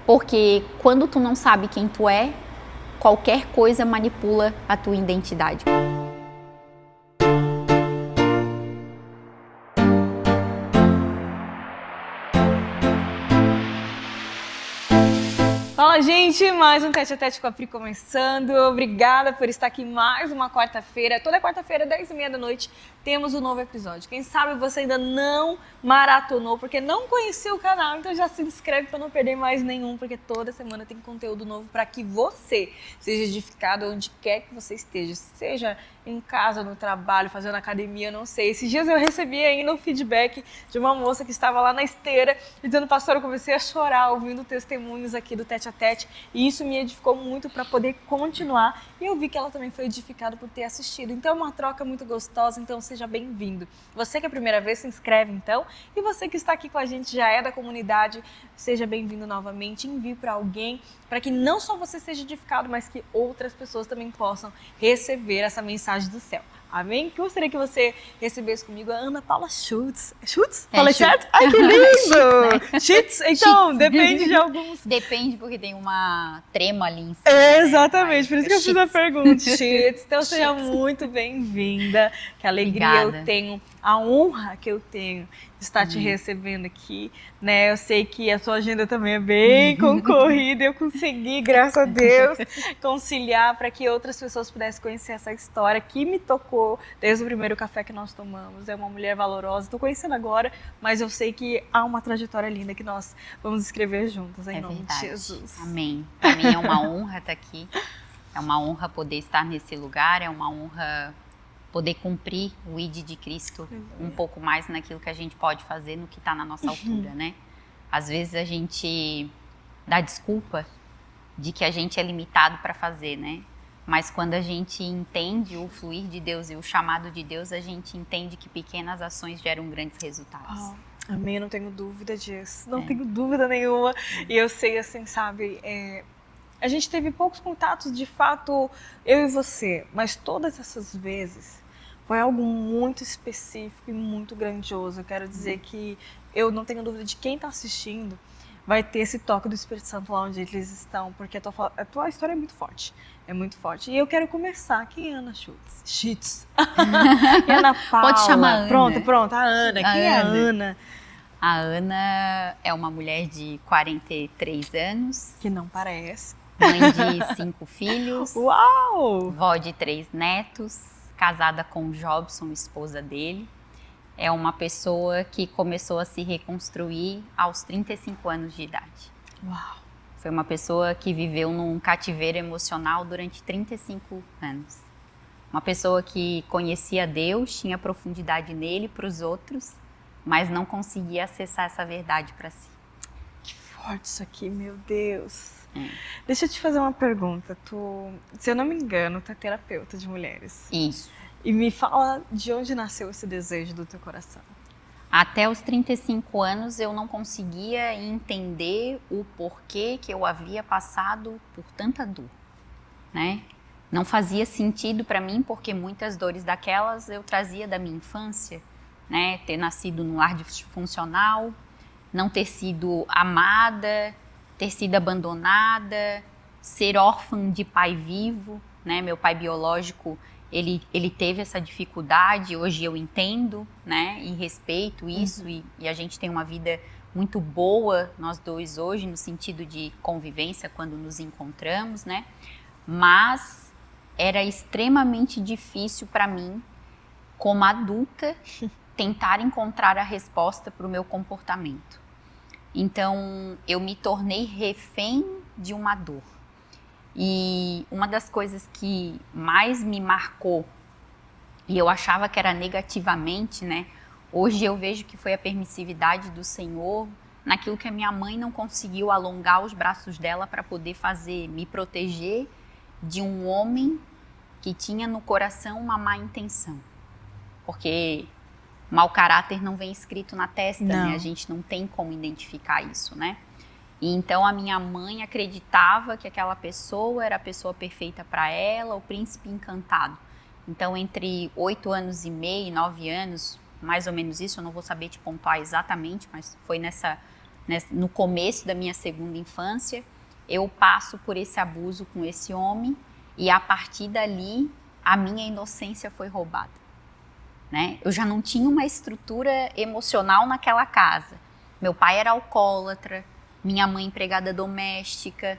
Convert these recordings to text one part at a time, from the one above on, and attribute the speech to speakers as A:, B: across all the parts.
A: Porque quando tu não sabe quem tu é, qualquer coisa manipula a tua identidade.
B: Fala, gente, mais um Tete a Tete com a Pri começando. Obrigada por estar aqui mais uma quarta-feira. Toda quarta-feira, 10h30 da noite, temos um novo episódio. Quem sabe você ainda não maratonou, porque não conheceu o canal, então já se inscreve para não perder mais nenhum, porque toda semana tem conteúdo novo para que você seja edificado onde quer que você esteja, seja em casa, no trabalho, fazendo academia, não sei. Esses dias eu recebi ainda um feedback de uma moça que estava lá na esteira, dizendo: pastor, eu comecei a chorar ouvindo testemunhos aqui do Tete a Tete, e isso me edificou muito para poder continuar, e eu vi que ela também foi edificada por ter assistido. Então é uma troca muito gostosa, então seja bem-vindo. Você que é a primeira vez, se inscreve então, e você que está aqui com a gente, já é da comunidade, seja bem-vindo novamente, envie para alguém, para que não só você seja edificado, mas que outras pessoas também possam receber essa mensagem do céu. Amém? Que gostaria que você recebesse comigo a Ana Paula Schutz. Schutz? Falei certo? Ai, que lindo! Schutz, né? Então, Schutz. Depende de alguns...
A: Depende, porque tem uma trema ali em cima.
B: Exatamente, por isso que eu fiz a pergunta. Schutz. Então, seja muito bem-vinda. Que alegria eu tenho, a honra que eu tenho de estar te recebendo aqui, né? Eu sei que a sua agenda também é bem concorrida, eu consegui, graças a Deus, conciliar para que outras pessoas pudessem conhecer essa história que me tocou desde o primeiro café que nós tomamos. É uma mulher valorosa, estou conhecendo agora, mas eu sei que há uma trajetória linda que nós vamos escrever juntas, em nome de Jesus.
A: Amém. Para mim é uma honra estar aqui, é uma honra poder estar nesse lugar, é uma honra poder cumprir o ID de Cristo um pouco mais naquilo que a gente pode fazer, no que está na nossa altura, né? Às vezes a gente dá desculpa de que a gente é limitado para fazer, né? Mas quando a gente entende o fluir de Deus e o chamado de Deus, a gente entende que pequenas ações geram grandes resultados.
B: Amém, eu não tenho dúvida disso, não tenho dúvida nenhuma. E eu sei, assim, sabe, a gente teve poucos contatos, de fato, eu e você, mas todas essas vezes foi algo muito específico e muito grandioso. Eu quero dizer que eu não tenho dúvida de quem está assistindo vai ter esse toque do Espírito Santo lá onde eles estão, porque a tua história é muito forte. É muito forte. E eu quero começar. Quem é Ana Schutz? Schutz. Quem é Ana Paula?
A: Pode chamar Ana.
B: Pronto. A Ana. Quem é a Ana?
A: A Ana é uma mulher de 43 anos.
B: Que não parece.
A: Mãe de 5 filhos.
B: Uau!
A: Vó de 3 netos. Casada com o Jobson, esposa dele. É uma pessoa que começou a se reconstruir aos 35 anos de idade.
B: Uau!
A: Foi uma pessoa que viveu num cativeiro emocional durante 35 anos. Uma pessoa que conhecia Deus, tinha profundidade nele para os outros, mas não conseguia acessar essa verdade para si.
B: Que forte isso aqui, meu Deus! Deixa eu te fazer uma pergunta. Tu, se eu não me engano, tu é terapeuta de mulheres.
A: Isso.
B: E me fala de onde nasceu esse desejo do teu coração.
A: Até os 35 anos eu não conseguia entender o porquê que eu havia passado por tanta dor, né? Não fazia sentido para mim, porque muitas dores daquelas eu trazia da minha infância, né? Ter nascido num lar disfuncional, não ter sido amada, ter sido abandonada, ser órfã de pai vivo, né? Meu pai biológico, ele teve essa dificuldade, hoje eu entendo, né? E respeito isso, e a gente tem uma vida muito boa, nós dois hoje, no sentido de convivência quando nos encontramos, né? Mas era extremamente difícil para mim, como adulta, tentar encontrar a resposta para o meu comportamento. Então, eu me tornei refém de uma dor. E uma das coisas que mais me marcou, e eu achava que era negativamente, né? Hoje eu vejo que foi a permissividade do Senhor naquilo que a minha mãe não conseguiu alongar os braços dela para poder fazer, me proteger de um homem que tinha no coração uma má intenção. Porque mau caráter não vem escrito na testa, né? A gente não tem como identificar isso, né? E então a minha mãe acreditava que aquela pessoa era a pessoa perfeita para ela, o príncipe encantado. Então entre 8 anos e meio e 9 anos, mais ou menos isso, eu não vou saber te pontuar exatamente, mas foi né, no começo da minha segunda infância, eu passo por esse abuso com esse homem e a partir dali a minha inocência foi roubada, né? Eu já não tinha uma estrutura emocional naquela casa. Meu pai era alcoólatra, minha mãe empregada doméstica,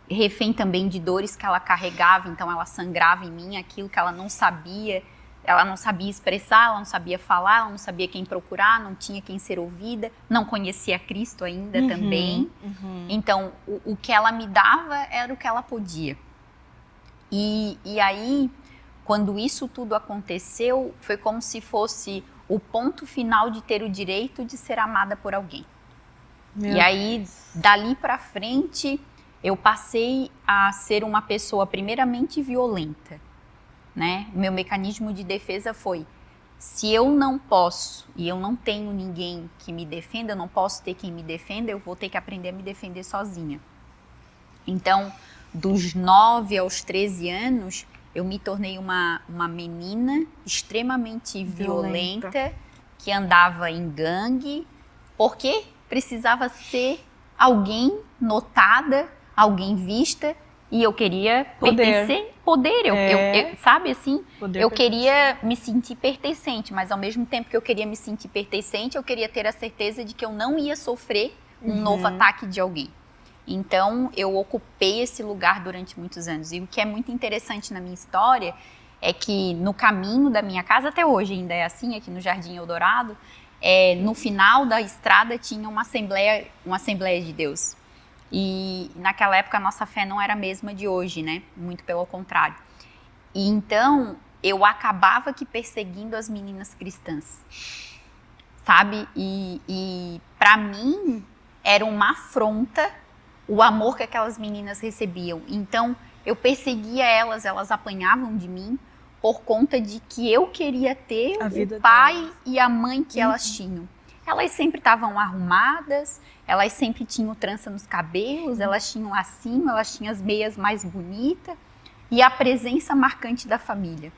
A: refém também de dores que ela carregava, então ela sangrava em mim aquilo que ela não sabia expressar, ela não sabia falar, ela não sabia quem procurar, não tinha quem ser ouvida, não conhecia Cristo ainda também. Então, o que ela me dava era o que ela podia. E aí, quando isso tudo aconteceu, foi como se fosse o ponto final de ter o direito de ser amada por alguém. E aí, dali pra frente, eu passei a ser uma pessoa primeiramente violenta, né? O meu mecanismo de defesa foi, se eu não posso e eu não tenho ninguém que me defenda, eu não posso ter quem me defenda, eu vou ter que aprender a me defender sozinha. Então, dos 9 aos 13 anos, eu me tornei uma menina extremamente violenta, que andava em gangue, porque precisava ser alguém notada, alguém vista, e eu queria pertencer, poder, sabe assim, eu queria me sentir pertencente, mas ao mesmo tempo que eu queria me sentir pertencente, eu queria ter a certeza de que eu não ia sofrer um novo ataque de alguém. Então, eu ocupei esse lugar durante muitos anos. E o que é muito interessante na minha história é que no caminho da minha casa, até hoje ainda é assim, aqui no Jardim Eldorado, no final da estrada tinha uma Assembleia de Deus. E naquela época a nossa fé não era a mesma de hoje, né? Muito pelo contrário. E então, eu acabava que perseguindo as meninas cristãs, sabe? E para mim, era uma afronta o amor que aquelas meninas recebiam. Então, eu perseguia elas apanhavam de mim por conta de que eu queria ter o pai delas e a mãe que elas tinham. Elas sempre estavam arrumadas, elas sempre tinham trança nos cabelos, elas tinham lacinho, elas tinham as meias mais bonitas e a presença marcante da família.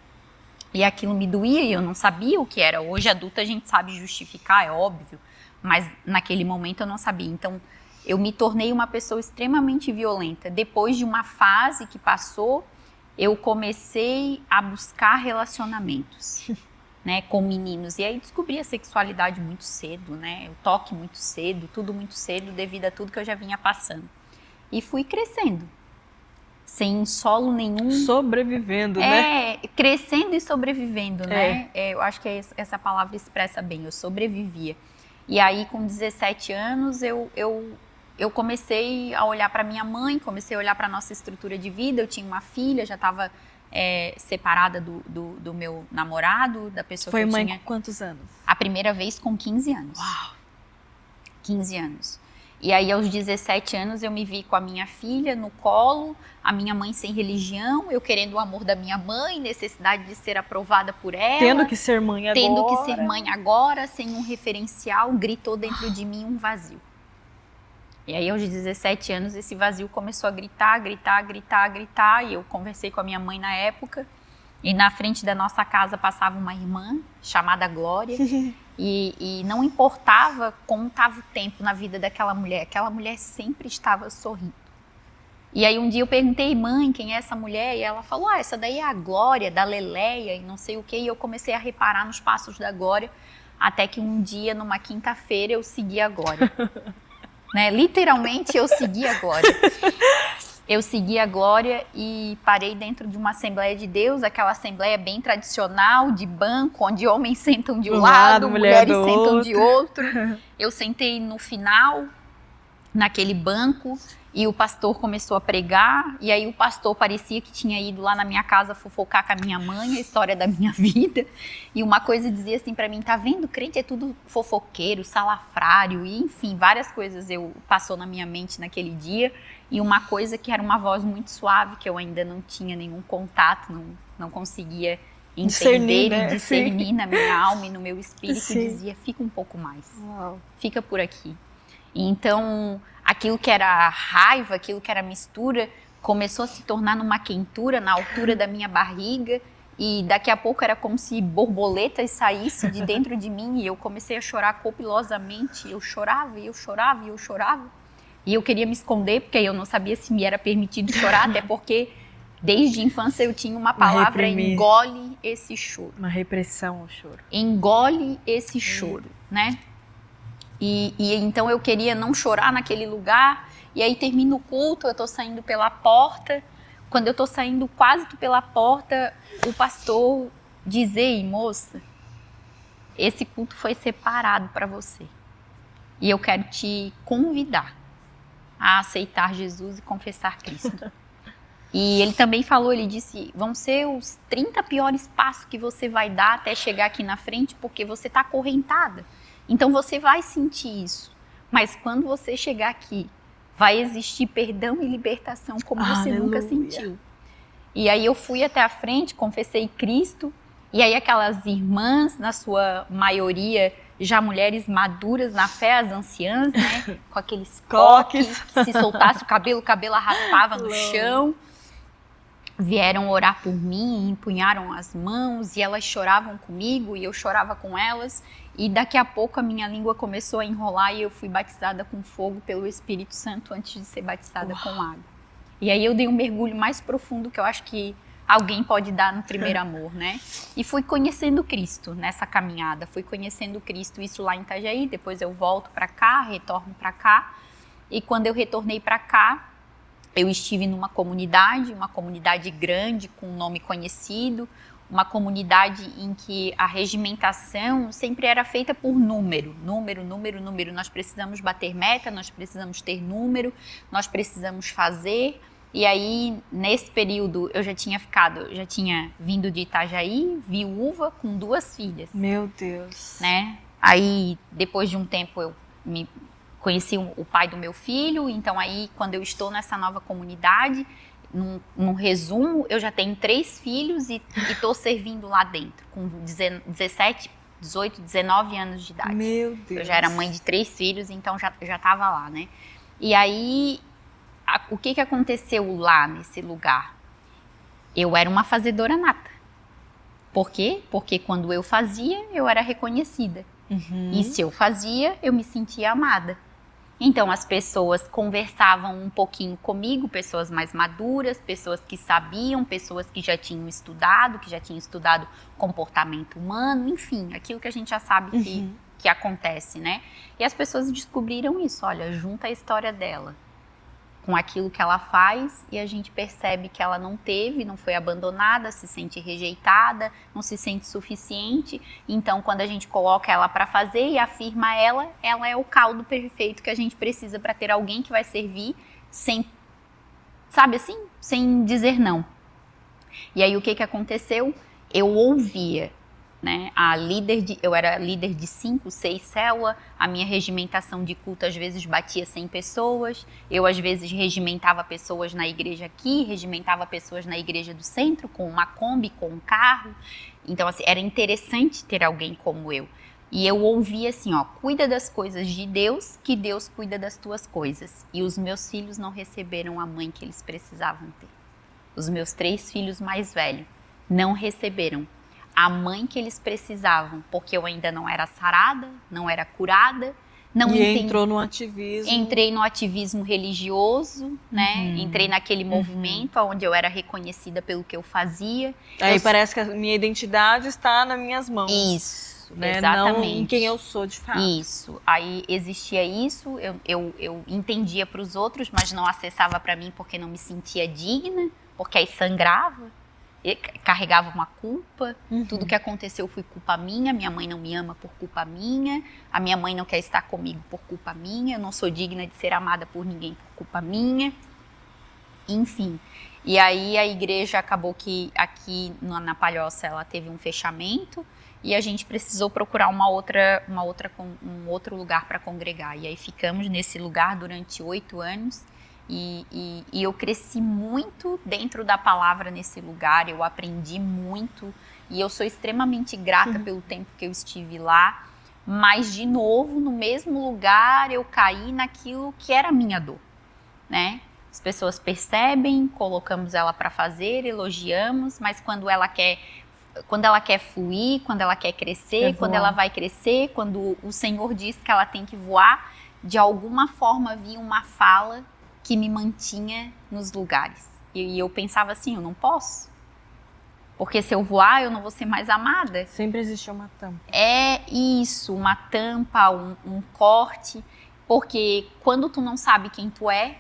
A: E aquilo me doía e eu não sabia o que era. Hoje, adulta, a gente sabe justificar, é óbvio, mas naquele momento eu não sabia. Então, eu me tornei uma pessoa extremamente violenta. Depois de uma fase que passou, eu comecei a buscar relacionamentos, né, com meninos. E aí descobri a sexualidade muito cedo, né, o toque muito cedo, tudo muito cedo, devido a tudo que eu já vinha passando. E fui crescendo, sem solo nenhum.
B: Sobrevivendo, né?
A: Crescendo e sobrevivendo, né? Eu acho que essa palavra expressa bem, eu sobrevivia. E aí, com 17 anos, eu comecei a olhar para minha mãe, comecei a olhar para a nossa estrutura de vida. Eu tinha uma filha, já estava separada do meu namorado, da pessoa que eu tinha.
B: Foi mãe com quantos anos?
A: A primeira vez com 15 anos.
B: Uau!
A: 15 anos. E aí, aos 17 anos, eu me vi com a minha filha no colo, a minha mãe sem religião, eu querendo o amor da minha mãe, necessidade de ser aprovada por ela.
B: Tendo que ser mãe agora.
A: Tendo que ser mãe agora, sem um referencial, gritou dentro de mim um vazio. E aí, aos 17 anos, esse vazio começou a gritar, e eu conversei com a minha mãe na época, e na frente da nossa casa passava uma irmã chamada Glória, e não importava como estava o tempo na vida daquela mulher sempre estava sorrindo. E aí um dia eu perguntei, mãe, quem é essa mulher? E ela falou, essa daí é a Glória, da Leleia, e não sei o quê, e eu comecei a reparar nos passos da Glória, até que um dia, numa quinta-feira, eu segui a Glória. Né? Literalmente, eu segui a Glória. Eu segui a Glória e parei dentro de uma Assembleia de Deus, aquela Assembleia bem tradicional, de banco, onde homens sentam de um lado, mulheres sentam de outro. Eu sentei no final, naquele banco, e o pastor começou a pregar, e aí o pastor parecia que tinha ido lá na minha casa fofocar com a minha mãe, a história da minha vida, e uma coisa dizia assim pra mim, tá vendo, crente é tudo fofoqueiro, salafrário, e enfim, várias coisas passou na minha mente naquele dia, e uma coisa que era uma voz muito suave, que eu ainda não tinha nenhum contato, não conseguia entender e discernir na minha alma e no meu espírito, dizia, fica um pouco mais, fica por aqui. Então, aquilo que era raiva, aquilo que era mistura, começou a se tornar numa quentura na altura da minha barriga E daqui a pouco era como se borboletas saíssem de dentro de mim e eu comecei a chorar copiosamente. Eu chorava, e eu chorava, e eu chorava. E eu queria me esconder porque eu não sabia se me era permitido chorar, até porque desde a infância eu tinha uma palavra: engole esse choro.
B: Uma repressão ao choro.
A: Engole esse choro, né? E então eu queria não chorar naquele lugar. E aí termina o culto, eu tô saindo pela porta. Quando eu tô saindo quase que pela porta, o pastor diz: ei, moça, esse culto foi separado para você. E eu quero te convidar a aceitar Jesus e confessar Cristo. E ele também falou, ele disse: vão ser os 30 piores passos que você vai dar até chegar aqui na frente, porque você está acorrentada. Então você vai sentir isso. Mas quando você chegar aqui, vai existir perdão e libertação como você nunca sentiu. E aí eu fui até a frente, confessei Cristo. E aí aquelas irmãs, na sua maioria, já mulheres maduras na fé, as anciãs, né? Com aqueles coques, que se soltasse o cabelo arrastava no chão. Vieram orar por mim, empunharam as mãos e elas choravam comigo e eu chorava com elas. E daqui a pouco a minha língua começou a enrolar e eu fui batizada com fogo pelo Espírito Santo antes de ser batizada com água. E aí eu dei um mergulho mais profundo que eu acho que alguém pode dar no primeiro amor, né? E fui conhecendo Cristo nessa caminhada, fui conhecendo Cristo, isso lá em Itajaí. Depois eu volto para cá, retorno para cá. E quando eu retornei para cá, eu estive numa comunidade grande, com um nome conhecido, uma comunidade em que a regimentação sempre era feita por número. Nós precisamos bater meta, nós precisamos ter número, nós precisamos fazer. E aí, nesse período, eu já tinha vindo de Itajaí, viúva, com 2 filhas.
B: Meu Deus.
A: Né? Aí, depois de um tempo, eu conheci o pai do meu filho. Então aí, quando eu estou nessa nova comunidade, num resumo, eu já tenho 3 filhos e estou servindo lá dentro, com 17, 18, 19 anos de idade.
B: Meu Deus.
A: Eu já era mãe de 3 filhos, então já estava lá, né? E aí, o que aconteceu lá nesse lugar? Eu era uma fazedora nata. Por quê? Porque quando eu fazia, eu era reconhecida. E se eu fazia, eu me sentia amada. Então as pessoas conversavam um pouquinho comigo, pessoas mais maduras, pessoas que sabiam, pessoas que já tinham estudado comportamento humano, enfim, aquilo que a gente já sabe que acontece, né? E as pessoas descobriram isso: olha, junta a história dela com aquilo que ela faz e a gente percebe que ela não foi abandonada, se sente rejeitada, não se sente suficiente. Então, quando a gente coloca ela para fazer e afirma ela é o caldo perfeito que a gente precisa para ter alguém que vai servir sem, sabe assim, sem dizer não. E aí o que aconteceu? Eu ouvia, né? Eu era líder de 5, 6 células, a minha regimentação de culto às vezes batia 100 pessoas, eu às vezes regimentava pessoas na igreja aqui, regimentava pessoas na igreja do centro, com uma Kombi, com um carro. Então, assim, era interessante ter alguém como eu. E eu ouvia assim, ó: cuida das coisas de Deus, que Deus cuida das tuas coisas. E os meus filhos não receberam a mãe que eles precisavam ter. Os meus 3 filhos mais velhos não receberam a mãe que eles precisavam, porque eu ainda não era sarada, não era curada.
B: Entrou no ativismo.
A: Entrei no ativismo religioso, né? Entrei naquele movimento onde eu era reconhecida pelo que eu fazia.
B: Aí parece que a minha identidade está nas minhas mãos.
A: Isso,
B: né?
A: Exatamente.
B: Não em quem eu sou de fato.
A: Isso. Aí existia isso, eu entendia para os outros, mas não acessava para mim porque não me sentia digna, porque aí sangrava. Carregava uma culpa, tudo que aconteceu foi culpa minha mãe não me ama por culpa minha, a minha mãe não quer estar comigo por culpa minha, eu não sou digna de ser amada por ninguém por culpa minha, enfim. E aí a igreja acabou que aqui na Palhoça ela teve um fechamento e a gente precisou procurar um outro lugar para congregar. E aí ficamos nesse lugar durante 8 anos. E eu cresci muito dentro da palavra nesse lugar, eu aprendi muito e eu sou extremamente grata pelo tempo que eu estive lá, mas de novo no mesmo lugar eu caí naquilo que era a minha dor, né? As pessoas percebem, colocamos ela para fazer, elogiamos, mas quando ela quer quando ela quer fluir, quando ela quer crescer, quando ela vai crescer, quando o Senhor diz que ela tem que voar, de alguma forma vinha uma fala que me mantinha nos lugares. E eu pensava assim, eu não posso. Porque se eu voar, eu não vou ser mais amada.
B: Sempre existe uma tampa.
A: É isso, uma tampa, um corte. Porque quando tu não sabe quem tu é,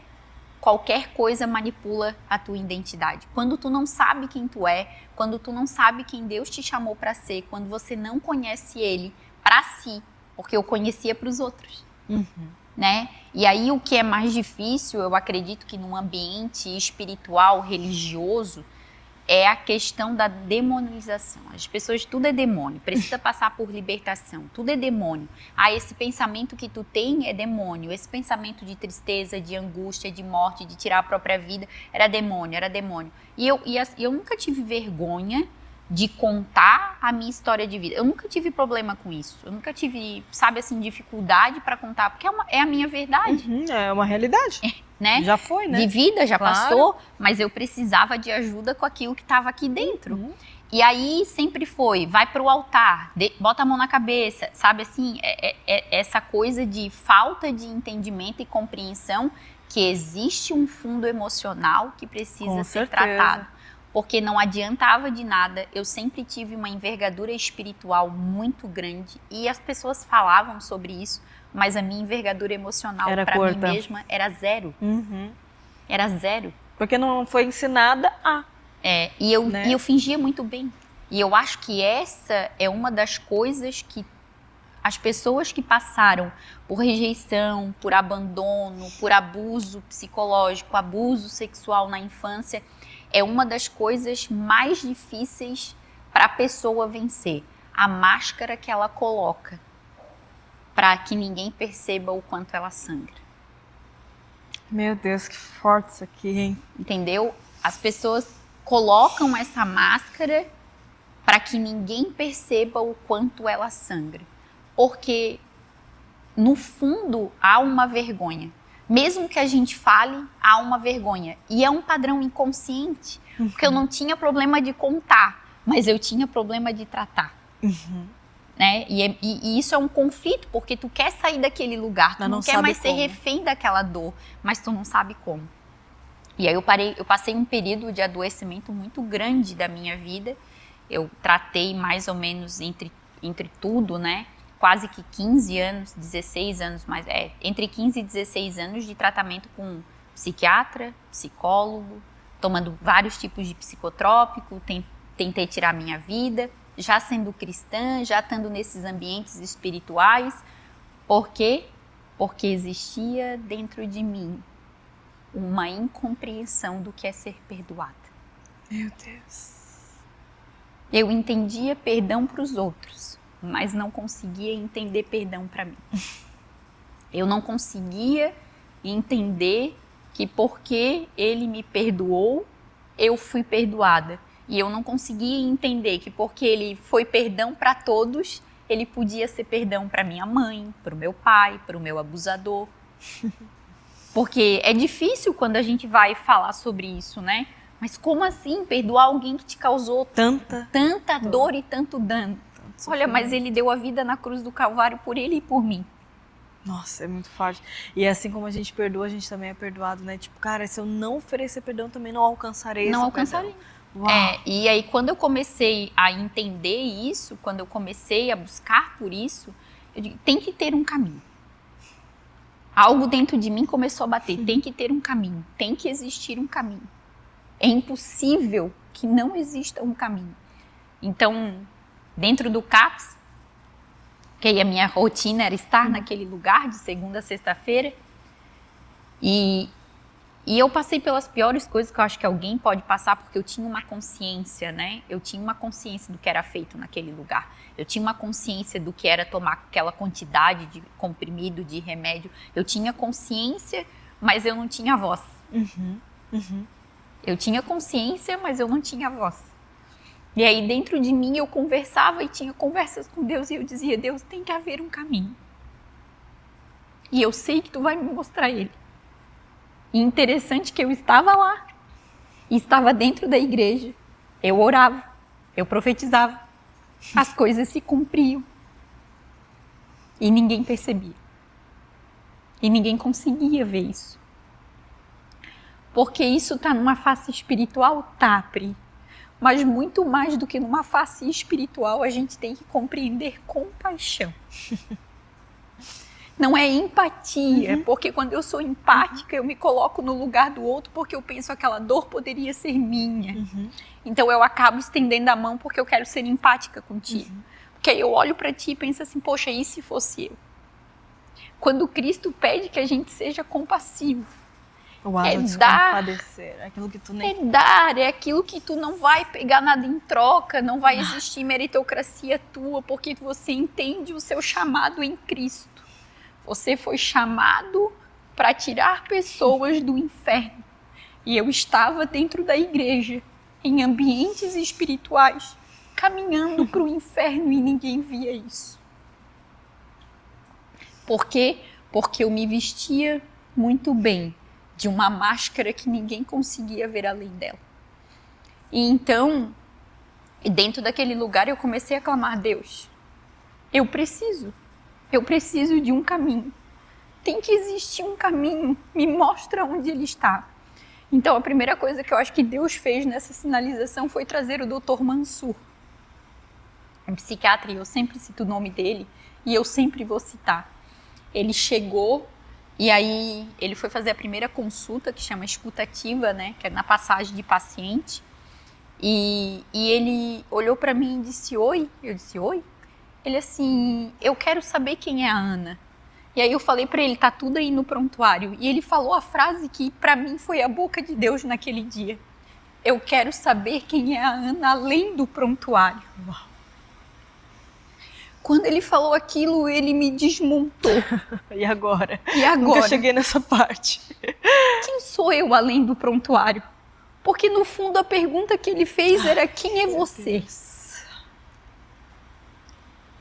A: qualquer coisa manipula a tua identidade. Quando tu não sabe quem tu é, quando tu não sabe quem Deus te chamou para ser, quando você não conhece Ele para si, porque eu conhecia para os outros, né? E aí o que é mais difícil, eu acredito que num ambiente espiritual, religioso, é a questão da demonização. As pessoas, tudo é demônio, precisa passar por libertação, tudo é demônio. Ah, esse pensamento que tu tem é demônio, esse pensamento de tristeza, de angústia, de morte, de tirar a própria vida, era demônio, era demônio. E eu nunca tive vergonha de contar a minha história de vida. Eu nunca tive problema com isso. Eu nunca tive, sabe assim, dificuldade para contar, porque é a minha verdade.
B: É uma realidade.
A: Né?
B: Já foi, né?
A: Vivida, já passou, mas eu precisava de ajuda com aquilo que estava aqui dentro. E aí sempre foi, vai pro altar, bota a mão na cabeça, sabe assim, essa coisa de falta de entendimento e compreensão que existe um fundo emocional que precisa ser tratado. Porque não adiantava de nada, eu sempre tive uma envergadura espiritual muito grande e as pessoas falavam sobre isso, mas a minha envergadura emocional para mim mesma era zero. Era zero.
B: Porque não foi ensinada a.
A: E eu fingia muito bem. E eu acho que essa é uma das coisas que as pessoas que passaram por rejeição, por abandono, por abuso psicológico, abuso sexual na infância, é uma das coisas mais difíceis para a pessoa vencer. A máscara que ela coloca para que ninguém perceba o quanto ela sangra.
B: Meu Deus, que forte isso aqui, hein?
A: Entendeu? As pessoas colocam essa máscara para que ninguém perceba o quanto ela sangra. Porque, no fundo, há uma vergonha. Mesmo que a gente fale, há uma vergonha. E é um padrão inconsciente. Porque eu não tinha problema de contar, mas eu tinha problema de tratar. Né? E isso é um conflito, porque tu quer sair daquele lugar, tu não quer mais ser refém daquela dor, mas tu não sabe como. E aí eu passei um período de adoecimento muito grande da minha vida. Eu tratei mais ou menos entre tudo, né? Quase que 15 anos, 16 anos, entre 15 e 16 anos de tratamento com psiquiatra, psicólogo, tomando vários tipos de psicotrópico, tentei tirar minha vida, já sendo cristã, já estando nesses ambientes espirituais. Por quê? Porque existia dentro de mim uma incompreensão do que é ser perdoada.
B: Meu Deus.
A: Eu entendia perdão para os outros, mas não conseguia entender perdão para mim. Eu não conseguia entender que porque ele me perdoou, eu fui perdoada. E eu não conseguia entender que porque ele foi perdão para todos, ele podia ser perdão para minha mãe, para o meu pai, para o meu abusador. Porque é difícil quando a gente vai falar sobre isso, né? Mas como assim perdoar alguém que te causou tanta dor e tanto dano? Olha, mas ele deu a vida na cruz do Calvário por ele e por mim.
B: Nossa, é muito forte. E assim como a gente perdoa, a gente também é perdoado, né? Tipo, cara, se eu não oferecer perdão, também não alcançarei esse perdão.
A: E aí quando eu comecei a entender isso, quando eu comecei a buscar por isso, eu digo, tem que ter um caminho. Algo dentro de mim começou a bater, tem que ter um caminho, tem que existir um caminho. É impossível que não exista um caminho. Então, dentro do CAPS, que aí a minha rotina era estar naquele lugar de segunda a sexta-feira, e eu passei pelas piores coisas que eu acho que alguém pode passar, porque eu tinha uma consciência, né? Eu tinha uma consciência do que era feito naquele lugar. Eu tinha uma consciência do que era tomar aquela quantidade de comprimido, de remédio. Eu tinha consciência, mas eu não tinha voz. Eu tinha consciência, mas eu não tinha voz. E aí dentro de mim eu conversava e tinha conversas com Deus e eu dizia, Deus, tem que haver um caminho. E eu sei que tu vai me mostrar ele. E interessante que eu estava lá, e estava dentro da igreja, eu orava, Eu profetizava. As coisas se cumpriam. E ninguém percebia. E ninguém conseguia ver isso. Porque isso está numa face espiritual, tá, Pri. Mas muito mais do que numa face espiritual, a gente tem que compreender compaixão. Não é empatia, porque quando eu sou empática, eu me coloco no lugar do outro porque eu penso aquela dor poderia ser minha. Então eu acabo estendendo a mão porque eu quero ser empática contigo. Porque aí eu olho para ti e penso assim, poxa, e se fosse eu? Quando Cristo pede que a gente seja compassivo,
B: O ato de se
A: dar,
B: compadecer, aquilo que tu nem...
A: é dar, é aquilo que tu não vai pegar nada em troca, não vai existir meritocracia tua, porque você entende o seu chamado em Cristo. Você foi chamado para tirar pessoas do inferno. E eu estava dentro da igreja, em ambientes espirituais, caminhando para o inferno e ninguém via isso. Por quê? Porque eu me vestia muito bem de uma máscara que ninguém conseguia ver além dela. E então, dentro daquele lugar, eu comecei a clamar, Deus, eu preciso de um caminho. Tem que existir um caminho, me mostra onde ele está. Então, a primeira coisa que eu acho que Deus fez nessa sinalização foi trazer o Dr. Mansur, um psiquiatra, e eu sempre cito o nome dele, e eu sempre vou citar. Ele chegou, e aí ele foi fazer a primeira consulta, que chama escutativa, né, que é na passagem de paciente, e ele olhou para mim e disse, oi? Eu disse, oi? Ele assim, eu quero saber quem é a Ana. E aí eu falei para ele, tá tudo aí no prontuário. E ele falou a frase que para mim foi a boca de Deus naquele dia. Eu quero saber quem é a Ana além do prontuário. Uau. Quando ele falou aquilo, ele me desmontou.
B: E agora?
A: E agora?
B: Nunca cheguei nessa parte.
A: Quem sou eu além do prontuário? Porque no fundo a pergunta que ele fez era, quem é você?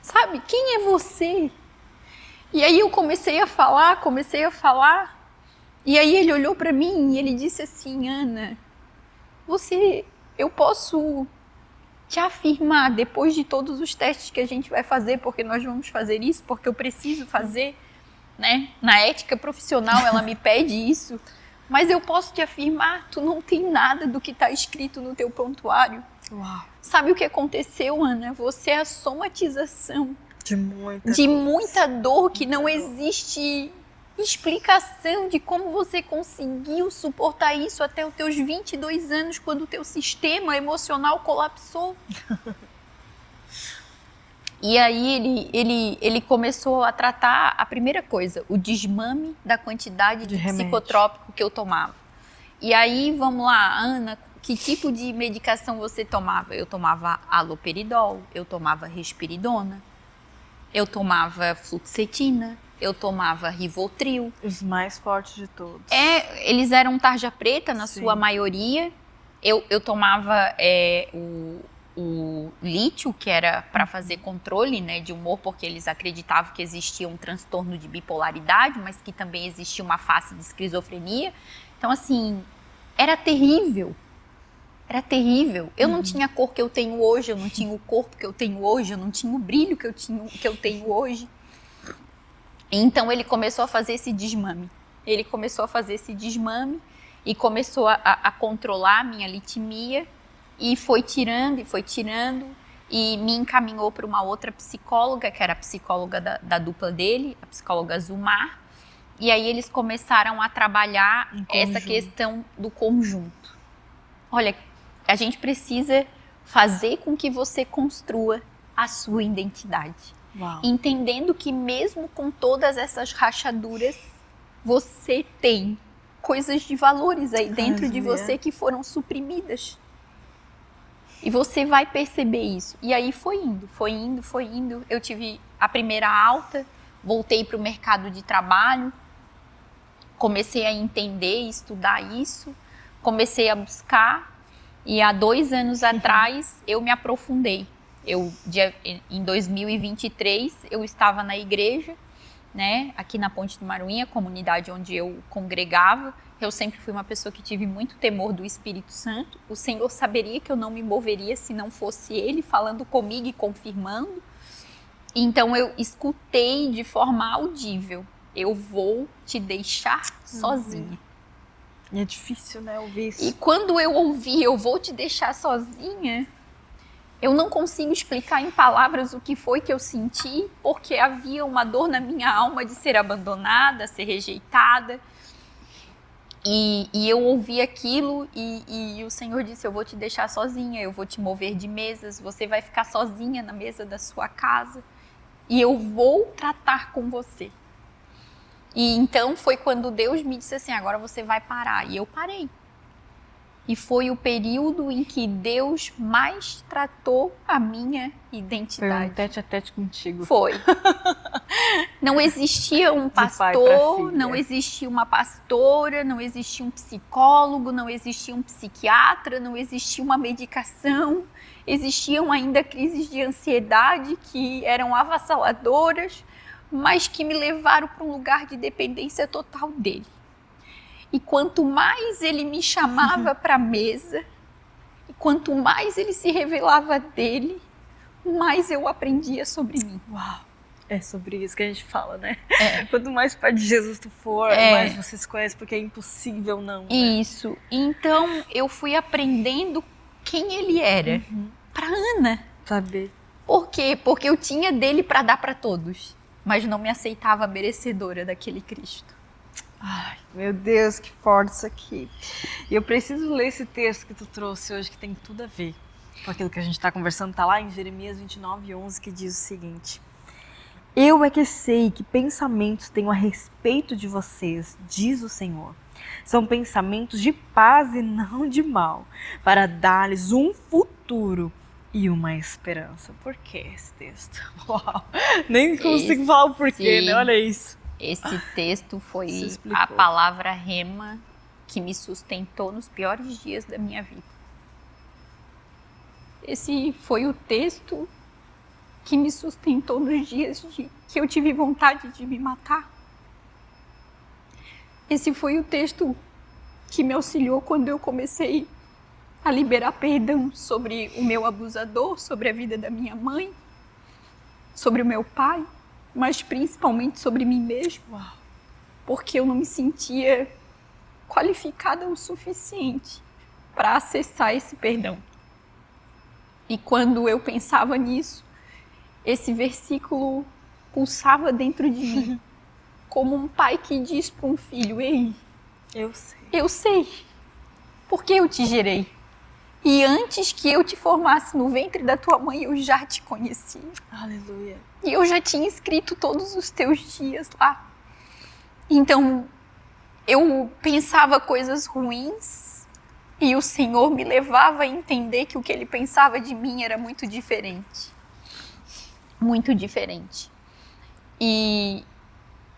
A: Sabe, quem é você? E aí eu comecei a falar, e aí ele olhou para mim e ele disse assim, Ana, eu posso te afirmar, depois de todos os testes que a gente vai fazer, porque nós vamos fazer isso, porque eu preciso fazer, né? Na ética profissional ela me pede isso, mas eu posso te afirmar, tu não tem nada do que está escrito no teu prontuário. Uau. Sabe o que aconteceu, Ana? Você é a somatização de muita dor que não existe explicação de como você conseguiu suportar isso até os teus 22 anos, quando o teu sistema emocional colapsou. E aí ele começou a tratar a primeira coisa, o desmame da quantidade de psicotrópico que eu tomava. E aí, vamos lá, Ana, que tipo de medicação você tomava? Eu tomava haloperidol, eu tomava risperidona, eu tomava fluoxetina, eu tomava Rivotril.
B: Os mais fortes de todos.
A: Eles eram tarja preta na sua maioria. Eu tomava o lítio, que era para fazer controle, né, de humor, porque eles acreditavam que existia um transtorno de bipolaridade, mas que também existia uma face de esquizofrenia. Então, assim, era terrível. Era terrível. Eu não tinha a cor que eu tenho hoje, eu não tinha o corpo que eu tenho hoje, eu não tinha o brilho que eu tenho hoje. Então ele começou a fazer esse desmame. E começou a controlar a minha litimia e foi tirando e me encaminhou para uma outra psicóloga, que era a psicóloga da dupla dele, a psicóloga Zumar. E aí eles começaram a trabalhar essa questão do conjunto. Olha, a gente precisa fazer com que você construa a sua identidade. Uau. Entendendo que mesmo com todas essas rachaduras, você tem coisas de valores aí dentro de você que foram suprimidas. E você vai perceber isso. E aí foi indo. Eu tive a primeira alta, voltei para o mercado de trabalho, comecei a entender e estudar isso, comecei a buscar. E há 2 anos atrás eu me aprofundei. Em 2023 eu estava na igreja, né, aqui na Ponte do Maruinha, comunidade onde eu congregava, Eu sempre fui uma pessoa que tive muito temor do Espírito Santo. O Senhor saberia que eu não me moveria se não fosse Ele falando comigo e confirmando. Então eu escutei de forma audível: eu vou te deixar sozinha.
B: E é difícil, né, ouvir isso.
A: E quando eu ouvi, eu vou te deixar sozinha, eu não consigo explicar em palavras o que foi que eu senti, porque havia uma dor na minha alma de ser abandonada, ser rejeitada. E eu ouvi aquilo e o Senhor disse: eu vou te deixar sozinha, eu vou te mover de mesas, você vai ficar sozinha na mesa da sua casa e eu vou tratar com você. E então foi quando Deus me disse assim: agora você vai parar. E eu parei. E foi o período em que Deus mais tratou a minha identidade.
B: Foi um tete-a-tete contigo.
A: Foi. Não existia um pastor, não existia uma pastora, não existia um psicólogo, não existia um psiquiatra, não existia uma medicação. Existiam ainda crises de ansiedade que eram avassaladoras, mas que me levaram para um lugar de dependência total dele. E quanto mais ele me chamava para a mesa, e quanto mais ele se revelava dele, mais eu aprendia sobre mim.
B: Uau! É sobre isso que a gente fala, né? Quanto mais perto de Jesus tu for, mais você se conhece, porque é impossível não. Né?
A: Isso. Então eu fui aprendendo quem ele era para Ana.
B: Saber.
A: Por quê? Porque eu tinha dele para dar para todos, mas não me aceitava merecedora daquele Cristo.
B: Ai, meu Deus, que forte isso aqui. E eu preciso ler esse texto que tu trouxe hoje, que tem tudo a ver com aquilo que a gente está conversando. Está lá em Jeremias 29:11, que diz o seguinte: eu é que sei que pensamentos tenho a respeito de vocês, diz o Senhor. São pensamentos de paz e não de mal, para dar-lhes um futuro e uma esperança. Por que esse texto? Uau, nem consigo falar o porquê, né? Olha isso.
A: Esse texto foi a palavra rema que me sustentou nos piores dias da minha vida. Esse foi o texto que me sustentou nos dias que eu tive vontade de me matar. Esse foi o texto que me auxiliou quando eu comecei a liberar perdão sobre o meu abusador, sobre a vida da minha mãe, sobre o meu pai, mas principalmente sobre mim mesma, porque eu não me sentia qualificada o suficiente para acessar esse perdão. E quando eu pensava nisso, esse versículo pulsava dentro de mim, como um pai que diz para um filho: ei, eu sei, porque eu te gerei. E antes que eu te formasse no ventre da tua mãe, eu já te conhecia.
B: Aleluia.
A: E eu já tinha escrito todos os teus dias lá. Então, eu pensava coisas ruins e o Senhor me levava a entender que o que Ele pensava de mim era muito diferente. Muito diferente. E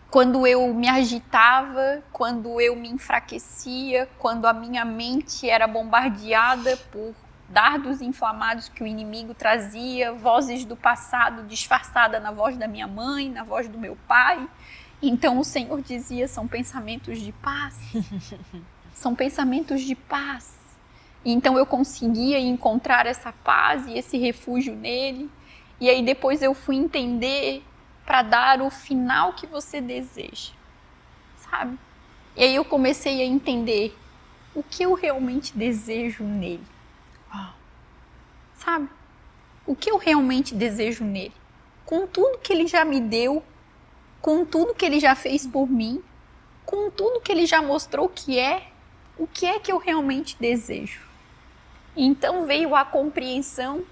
A: quando eu me agitava, quando eu me enfraquecia, quando a minha mente era bombardeada por dardos inflamados que o inimigo trazia, vozes do passado disfarçada na voz da minha mãe, na voz do meu pai, então o Senhor dizia: são pensamentos de paz. São pensamentos de paz. E então eu conseguia encontrar essa paz e esse refúgio nele. E aí depois eu fui entender para dar o final que você deseja, sabe? E aí eu comecei a entender o que eu realmente desejo nele, sabe? O que eu realmente desejo nele, com tudo que ele já me deu, com tudo que ele já fez por mim, com tudo que ele já mostrou que é, o que é que eu realmente desejo. Então veio a compreensão,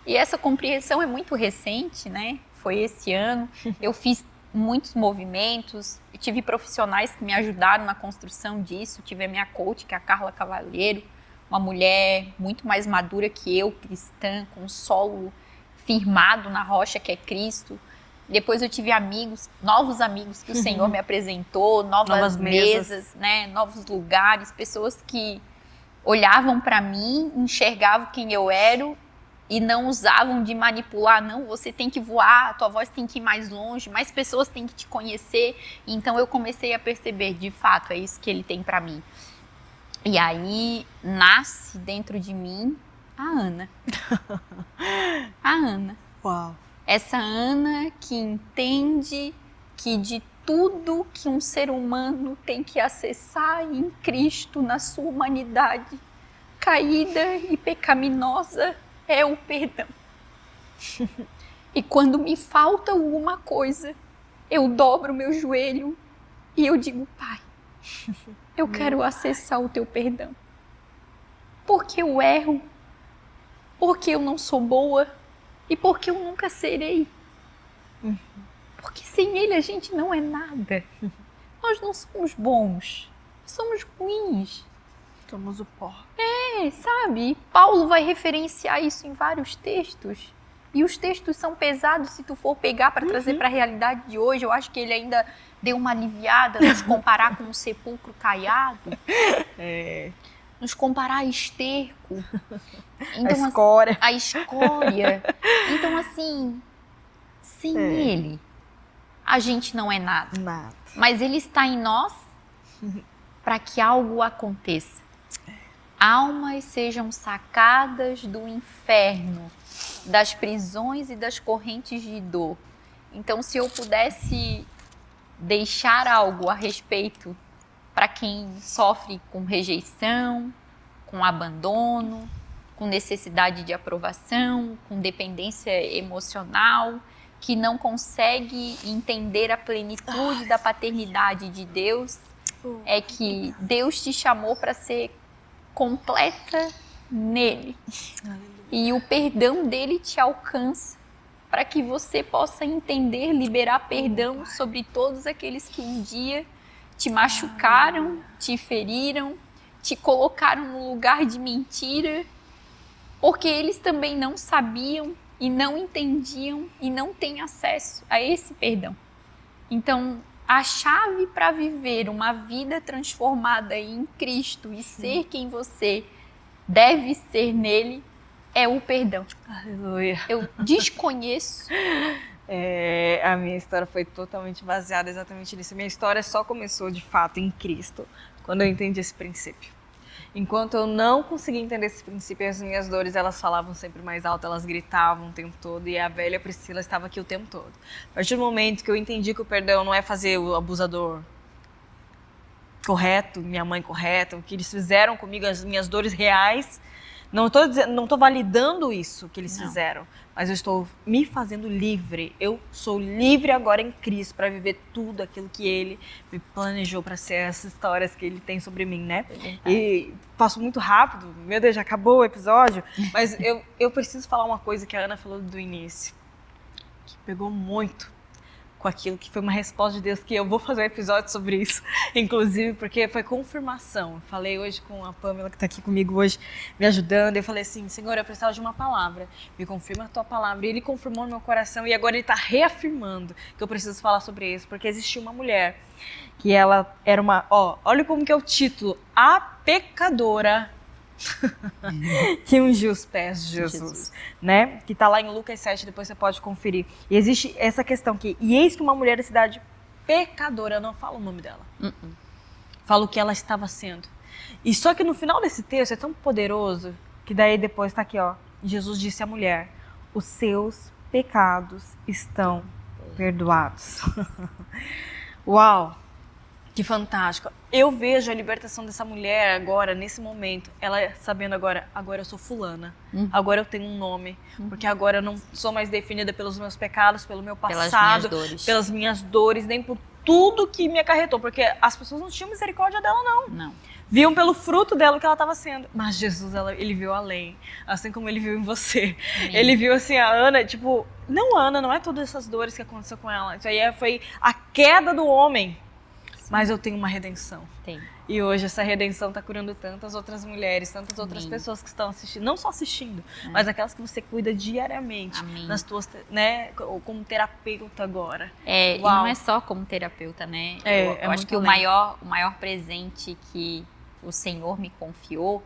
A: e essa compreensão é muito recente, né? Foi esse ano. Eu fiz muitos movimentos, tive profissionais que me ajudaram na construção disso. Tive a minha coach, que é a Carla Cavalheiro, uma mulher muito mais madura que eu, cristã, com solo firmado na rocha que é Cristo. Depois eu tive amigos, novos amigos que o Senhor me apresentou, novas mesas, né? Novos lugares, pessoas que olhavam para mim, enxergavam quem eu era e não usavam de manipular, não, você tem que voar, tua voz tem que ir mais longe, mais pessoas têm que te conhecer. Então eu comecei a perceber, de fato, é isso que ele tem para mim. E aí nasce dentro de mim a Ana. A Ana.
B: Uau.
A: Essa Ana que entende que de tudo que um ser humano tem que acessar em Cristo, na sua humanidade caída e pecaminosa, é o perdão. E quando me falta alguma coisa, eu dobro meu joelho e eu digo, Pai, eu quero acessar o teu perdão. Porque eu erro, porque eu não sou boa e porque eu nunca serei. Porque sem ele a gente não é nada. Nós não somos bons, nós somos ruins.
B: Somos o pó.
A: Sabe? Paulo vai referenciar isso em vários textos. E os textos são pesados se tu for pegar para trazer para a realidade de hoje. Eu acho que ele ainda deu uma aliviada nos comparar com um sepulcro caiado. Nos comparar a esterco. Então,
B: a escória.
A: A escória. Então, assim, sem ele, a gente não é nada.
B: Nada.
A: Mas ele está em nós para que algo aconteça. Almas sejam sacadas do inferno, das prisões e das correntes de dor. Então, se eu pudesse deixar algo a respeito para quem sofre com rejeição, com abandono, com necessidade de aprovação, com dependência emocional, que não consegue entender a plenitude da paternidade de Deus, é que Deus te chamou para ser completa nele. E o perdão dele te alcança para que você possa entender, liberar perdão sobre todos aqueles que um dia te machucaram, te feriram, te colocaram no lugar de mentira, porque eles também não sabiam e não entendiam e não têm acesso a esse perdão. Então, a chave para viver uma vida transformada em Cristo e ser quem você deve ser nele é o perdão.
B: Aleluia.
A: Eu desconheço.
B: A minha história foi totalmente baseada exatamente nisso. Minha história só começou de fato em Cristo, quando eu entendi esse princípio. Enquanto eu não conseguia entender esse princípio, as minhas dores, elas falavam sempre mais alto, elas gritavam o tempo todo, e a velha Priscila estava aqui o tempo todo. A partir do momento que eu entendi que o perdão não é fazer o abusador correto, minha mãe correta, o que eles fizeram comigo, as minhas dores reais, não estou validando isso que eles fizeram, mas eu estou me fazendo livre. Eu sou livre agora em Cristo para viver tudo aquilo que Ele me planejou para ser, essas histórias que Ele tem sobre mim, né? E passo muito rápido, meu Deus, já acabou o episódio, mas eu preciso falar uma coisa que a Ana falou do início, que pegou muito com aquilo que foi uma resposta de Deus, que eu vou fazer um episódio sobre isso, inclusive, porque foi confirmação. Eu falei hoje com a Pamela, que está aqui comigo hoje, me ajudando, eu falei assim, Senhor, eu precisava de uma palavra, me confirma a tua palavra. E Ele confirmou no meu coração, e agora Ele está reafirmando que eu preciso falar sobre isso, porque existia uma mulher, que ela era uma, olha como que é o título, a pecadora que ungiu os pés de Jesus, né? Que está lá em Lucas 7, depois você pode conferir. E existe essa questão que, e eis que uma mulher da cidade pecadora, eu não falo o nome dela, falo o que ela estava sendo. E só que no final desse texto é tão poderoso, que daí depois está aqui, Jesus disse à mulher, os seus pecados estão perdoados. Uau! Que fantástico. Eu vejo a libertação dessa mulher agora, nesse momento, ela sabendo agora eu sou fulana, agora eu tenho um nome, porque agora eu não sou mais definida pelos meus pecados, pelo meu passado, pelas minhas dores, nem por tudo que me acarretou, porque as pessoas não tinham misericórdia dela, não. Viam pelo fruto dela o que ela estava sendo. Mas Jesus, ele viu além, assim como Ele viu em você. Amém. Ele viu assim, a Ana, não é todas essas dores que aconteceu com ela, isso aí foi a queda do homem. Mas eu tenho uma redenção.
A: Tem.
B: E hoje essa redenção está curando tantas outras mulheres, tantas outras pessoas que estão assistindo, não só assistindo, mas aquelas que você cuida diariamente, nas tuas, né, como terapeuta agora.
A: E não é só como terapeuta, né? Eu acho que o maior presente que o Senhor me confiou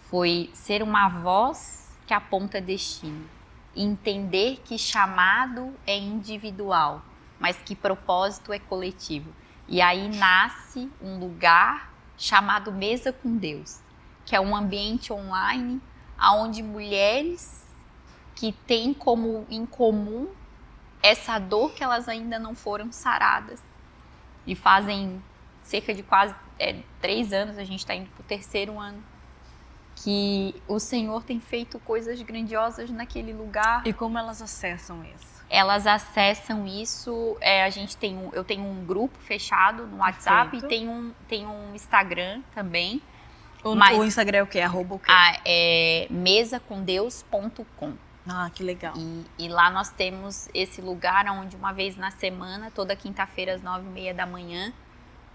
A: foi ser uma voz que aponta destino. Entender que chamado é individual, mas que propósito é coletivo. E aí nasce um lugar chamado Mesa com Deus, que é um ambiente online onde mulheres que têm como em comum essa dor que elas ainda não foram saradas. E fazem cerca de quase 3 anos, a gente está indo para o 3º ano, que o Senhor tem feito coisas grandiosas naquele lugar.
B: E como elas acessam isso?
A: Elas acessam isso, eu tenho um grupo fechado no WhatsApp.
B: Perfeito.
A: E tem um Instagram também.
B: O Instagram é o quê? @ o quê?
A: É mesacomdeus.com.
B: Ah, que legal.
A: E lá nós temos esse lugar onde uma vez na semana, toda quinta-feira às 9h30 da manhã,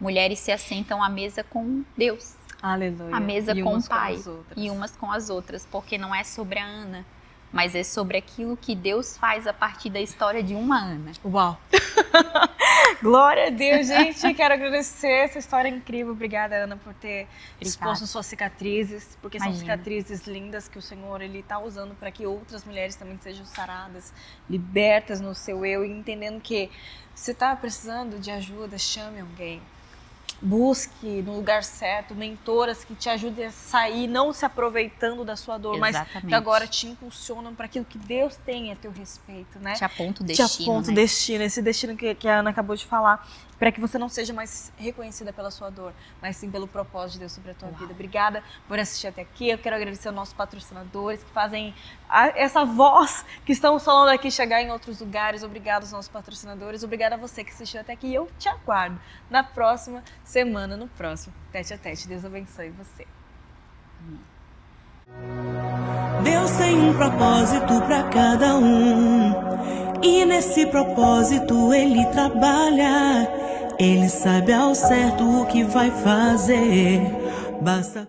A: mulheres se assentam à mesa com Deus.
B: Aleluia.
A: À mesa com o Pai.
B: E
A: umas com as outras, porque não é sobre a Ana, mas é sobre aquilo que Deus faz a partir da história de uma Ana.
B: Uau! Glória a Deus, gente. Quero agradecer essa história incrível. Obrigada, Ana, por ter exposto suas cicatrizes, porque são cicatrizes lindas que o Senhor está usando para que outras mulheres também sejam saradas, libertas no seu eu, e entendendo que se está precisando de ajuda, chame alguém. Busque no lugar certo mentoras que te ajudem a sair, não se aproveitando da sua dor,
A: Exatamente.
B: mas que agora te impulsionam para aquilo que Deus tem a teu respeito, né?
A: Te aponta o destino.
B: Te aponta o
A: né?
B: destino, esse destino que a Ana acabou de falar, para que você não seja mais reconhecida pela sua dor, mas sim pelo propósito de Deus sobre a tua vida. Obrigada por assistir até aqui. Eu quero agradecer aos nossos patrocinadores que fazem essa voz que estamos falando aqui chegar em outros lugares. Obrigada aos nossos patrocinadores. Obrigada a você que assistiu até aqui. E eu te aguardo na próxima semana, no próximo Tete a Tete. Deus abençoe você.
C: Deus tem um propósito para cada um, e nesse propósito Ele trabalha. Ele sabe ao certo o que vai fazer. Basta